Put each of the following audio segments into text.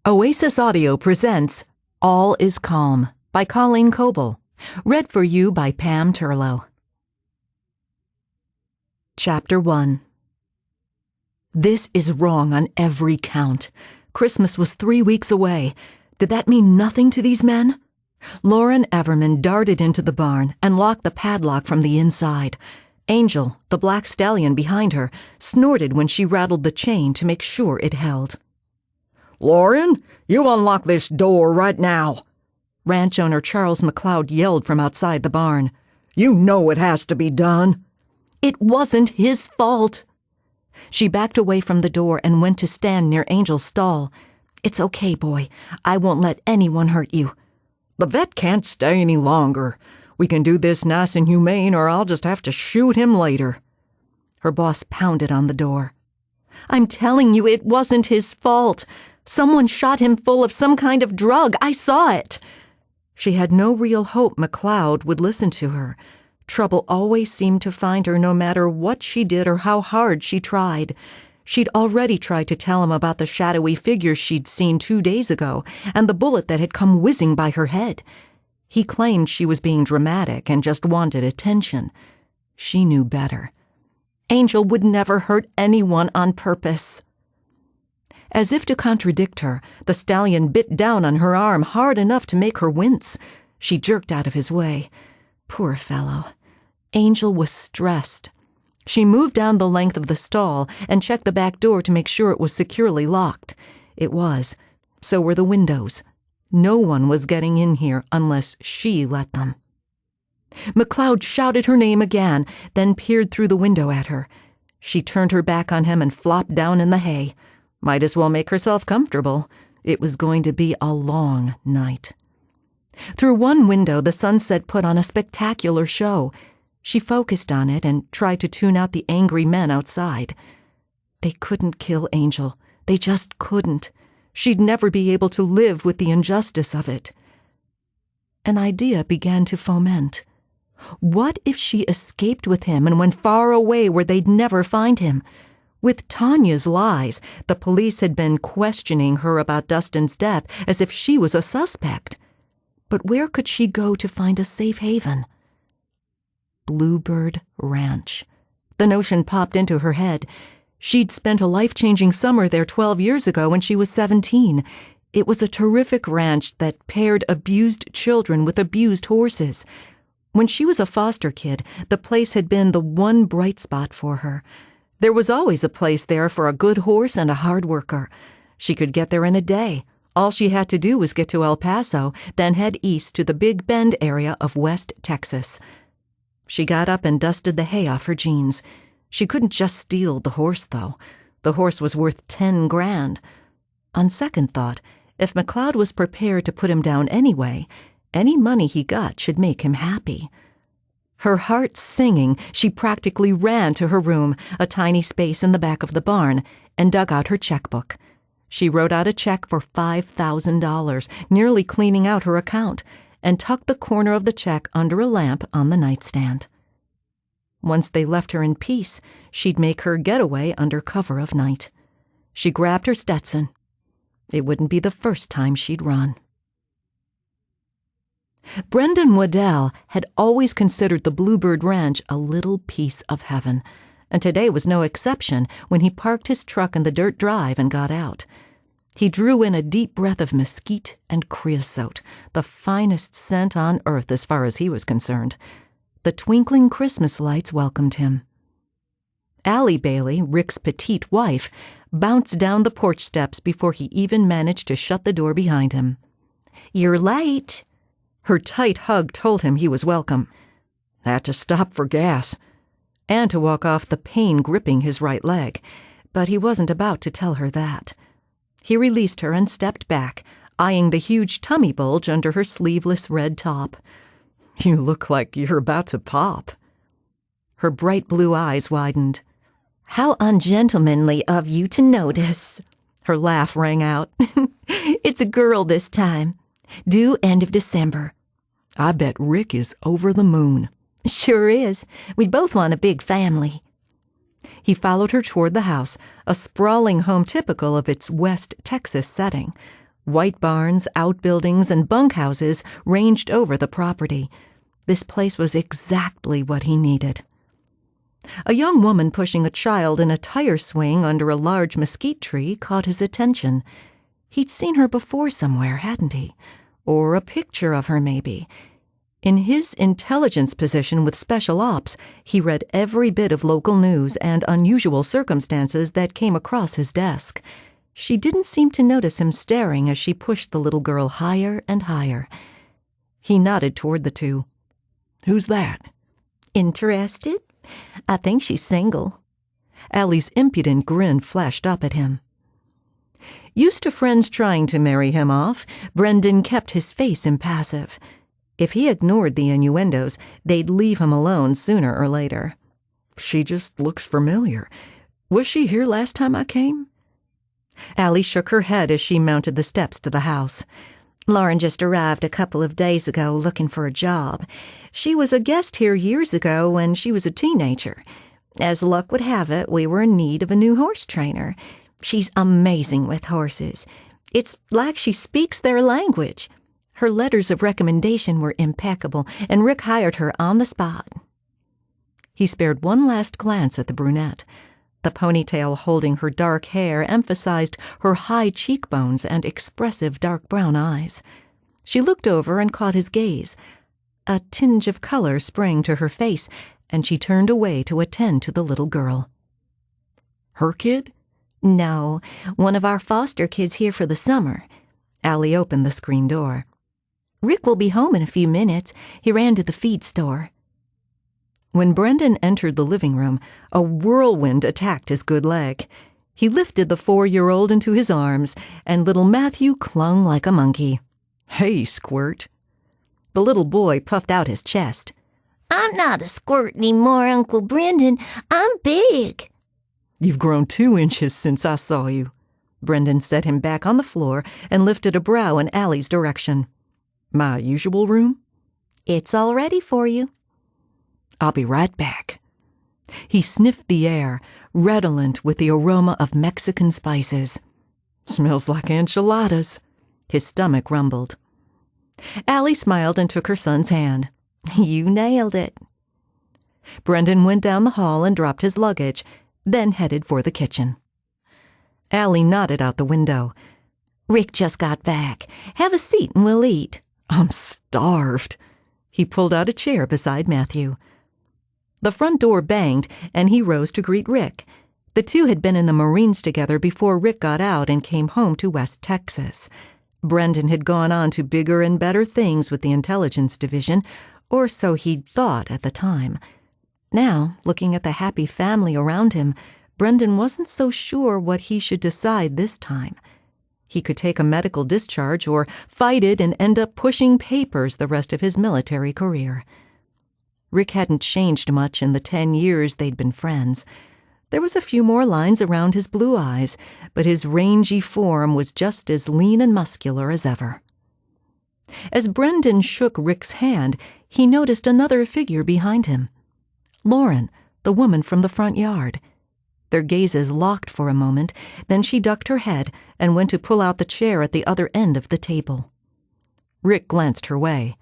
Oasis Audio presents All is Calm by Colleen Coble. Read for you by Pam Turlow. Chapter 1. This is wrong on every count. Christmas was 3 weeks away. Did that mean nothing to these men? Lauren Everman darted into the barn and locked the padlock from the inside. Angel, the black stallion behind her, snorted when she rattled the chain to make sure it held. "Lauren, you unlock this door right now," ranch owner Charles McLeod yelled from outside the barn. "You know it has to be done." It wasn't his fault. She backed away from the door and went to stand near Angel's stall. "It's okay, boy. I won't let anyone hurt you." "The vet can't stay any longer. We can do this nice and humane, or I'll just have to shoot him later." Her boss pounded on the door. "I'm telling you, it wasn't his fault. Someone shot him full of some kind of drug. I saw it." She had no real hope McLeod would listen to her. Trouble always seemed to find her no matter what she did or how hard she tried. She'd already tried to tell him about the shadowy figure she'd seen 2 days ago and the bullet that had come whizzing by her head. He claimed she was being dramatic and just wanted attention. She knew better. Angel would never hurt anyone on purpose. As if to contradict her, the stallion bit down on her arm hard enough to make her wince. She jerked out of his way. Poor fellow. Angel was stressed. She moved down the length of the stall and checked the back door to make sure it was securely locked. It was. So were the windows. No one was getting in here unless she let them. McLeod shouted her name again, then peered through the window at her. She turned her back on him and flopped down in the hay. Might as well make herself comfortable. It was going to be a long night. Through one window, the sunset put on a spectacular show. She focused on it and tried to tune out the angry men outside. They couldn't kill Angel. They just couldn't. She'd never be able to live with the injustice of it. An idea began to foment. What if she escaped with him and went far away where they'd never find him? With Tanya's lies, the police had been questioning her about Dustin's death as if she was a suspect. But where could she go to find a safe haven? Bluebird Ranch. The notion popped into her head. She'd spent a life-changing summer there 12 years ago when she was 17. It was a terrific ranch that paired abused children with abused horses. When she was a foster kid, the place had been the one bright spot for her. There was always a place there for a good horse and a hard worker. She could get there in a day. All she had to do was get to El Paso, then head east to the Big Bend area of West Texas. She got up and dusted the hay off her jeans. She couldn't just steal the horse, though. The horse was worth $10,000. On second thought, if McLeod was prepared to put him down anyway, any money he got should make him happy. Her heart singing, she practically ran to her room, a tiny space in the back of the barn, and dug out her checkbook. She wrote out a check for $5,000, nearly cleaning out her account, and tucked the corner of the check under a lamp on the nightstand. Once they left her in peace, she'd make her getaway under cover of night. She grabbed her Stetson. It wouldn't be the first time she'd run. Brendan Waddell had always considered the Bluebird Ranch a little piece of heaven, and today was no exception when he parked his truck in the dirt drive and got out. He drew in a deep breath of mesquite and creosote, the finest scent on earth as far as he was concerned. The twinkling Christmas lights welcomed him. Allie Bailey, Rick's petite wife, bounced down the porch steps before he even managed to shut the door behind him. "You're late." Her tight hug told him he was welcome. Had to stop for gas, and to walk off the pain gripping his right leg, but he wasn't about to tell her that. He released her and stepped back, eyeing the huge tummy bulge under her sleeveless red top. "You look like you're about to pop." Her bright blue eyes widened. "How ungentlemanly of you to notice." Her laugh rang out. "It's a girl this time. Due end of December." "I bet Rick is over the moon." "Sure is. We'd both want a big family." He followed her toward the house, a sprawling home typical of its West Texas setting. White barns, outbuildings, and bunkhouses ranged over the property. This place was exactly what he needed. A young woman pushing a child in a tire swing under a large mesquite tree caught his attention. He'd seen her before somewhere, hadn't he? Or a picture of her, maybe. In his intelligence position with Special Ops, he read every bit of local news and unusual circumstances that came across his desk. She didn't seem to notice him staring as she pushed the little girl higher and higher. He nodded toward the two. "Who's that?" "Interested? I think she's single." Allie's impudent grin flashed up at him. Used to friends trying to marry him off, Brendan kept his face impassive. If he ignored the innuendos, they'd leave him alone sooner or later. "She just looks familiar. Was she here last time I came?" Allie shook her head as she mounted the steps to the house. "Lauren just arrived a couple of days ago looking for a job. She was a guest here years ago when she was a teenager. As luck would have it, we were in need of a new horse trainer. She's amazing with horses. It's like she speaks their language. Her letters of recommendation were impeccable, and Rick hired her on the spot." He spared one last glance at the brunette. The ponytail holding her dark hair emphasized her high cheekbones and expressive dark brown eyes. She looked over and caught his gaze. A tinge of color sprang to her face, and she turned away to attend to the little girl. "Her kid?" "No, one of our foster kids here for the summer." Allie opened the screen door. "Rick will be home in a few minutes. He ran to the feed store." When Brendan entered the living room, a whirlwind attacked his good leg. He lifted the 4-year-old into his arms, and little Matthew clung like a monkey. "Hey, squirt." The little boy puffed out his chest. "I'm not a squirt anymore, Uncle Brendan. I'm big." "You've grown 2 inches since I saw you." Brendan set him back on the floor and lifted a brow in Allie's direction. "My usual room?" "It's all ready for you." "I'll be right back." He sniffed the air, redolent with the aroma of Mexican spices. "Smells like enchiladas." His stomach rumbled. Allie smiled and took her son's hand. "You nailed it." Brendan went down the hall and dropped his luggage, then headed for the kitchen. Allie nodded out the window. "Rick just got back. Have a seat and we'll eat." "I'm starved." He pulled out a chair beside Matthew. The front door banged, and he rose to greet Rick. The two had been in the Marines together before Rick got out and came home to West Texas. Brendan had gone on to bigger and better things with the intelligence division, or so he'd thought at the time. Now, looking at the happy family around him, Brendan wasn't so sure what he should decide this time. He could take a medical discharge or fight it and end up pushing papers the rest of his military career. Rick hadn't changed much in the 10 years they'd been friends. There was a few more lines around his blue eyes, but his rangy form was just as lean and muscular as ever. As Brendan shook Rick's hand, he noticed another figure behind him. Lauren, the woman from the front yard. Their gazes locked for a moment, then she ducked her head and went to pull out the chair at the other end of the table. Rick glanced her way.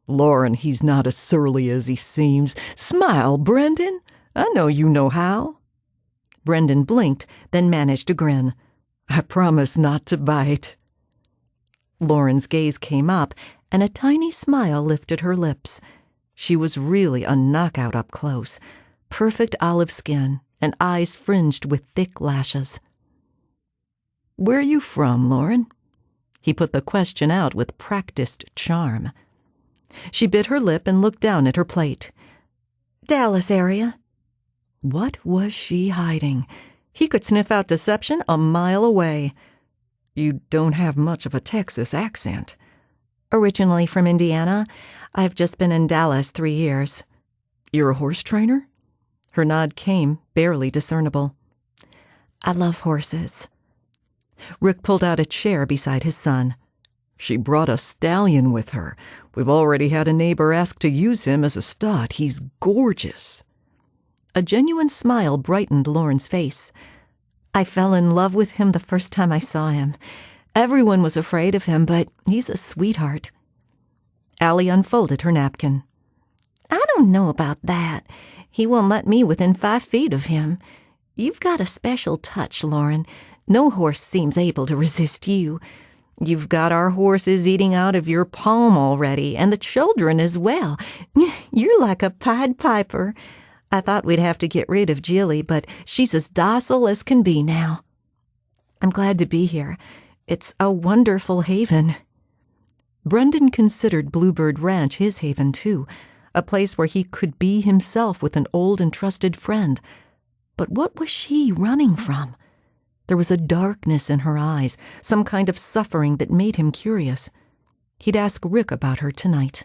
"Lauren, he's not as surly as he seems. Smile, Brendan. I know you know how." Brendan blinked, then managed a grin. "I promise not to bite." Lauren's gaze came up, and a tiny smile lifted her lips. She was really a knockout up close. Perfect olive skin and eyes fringed with thick lashes. "Where are you from, Lauren?" He put the question out with practiced charm. She bit her lip and looked down at her plate. "Dallas area." What was she hiding? He could sniff out deception a mile away. "You don't have much of a Texas accent." "Originally from Indiana. I've just been in Dallas 3 years." "You're a horse trainer?" Her nod came, barely discernible. "I love horses." Rick pulled out a chair beside his son. "She brought a stallion with her. We've already had a neighbor ask to use him as a stud. He's gorgeous." A genuine smile brightened Lauren's face. "I fell in love with him the first time I saw him. Everyone was afraid of him, but he's a sweetheart." Allie unfolded her napkin. I don't know about that. He won't let me within 5 feet of him. You've got a special touch, Lauren. No horse seems able to resist you. You've got our horses eating out of your palm already, and the children as well. You're like a Pied Piper. I thought we'd have to get rid of Jilly, but she's as docile as can be now. I'm glad to be here. It's a wonderful haven. Brendan considered Bluebird Ranch his haven, too, a place where he could be himself with an old and trusted friend. But what was she running from? There was a darkness in her eyes, some kind of suffering that made him curious. He'd ask Rick about her tonight.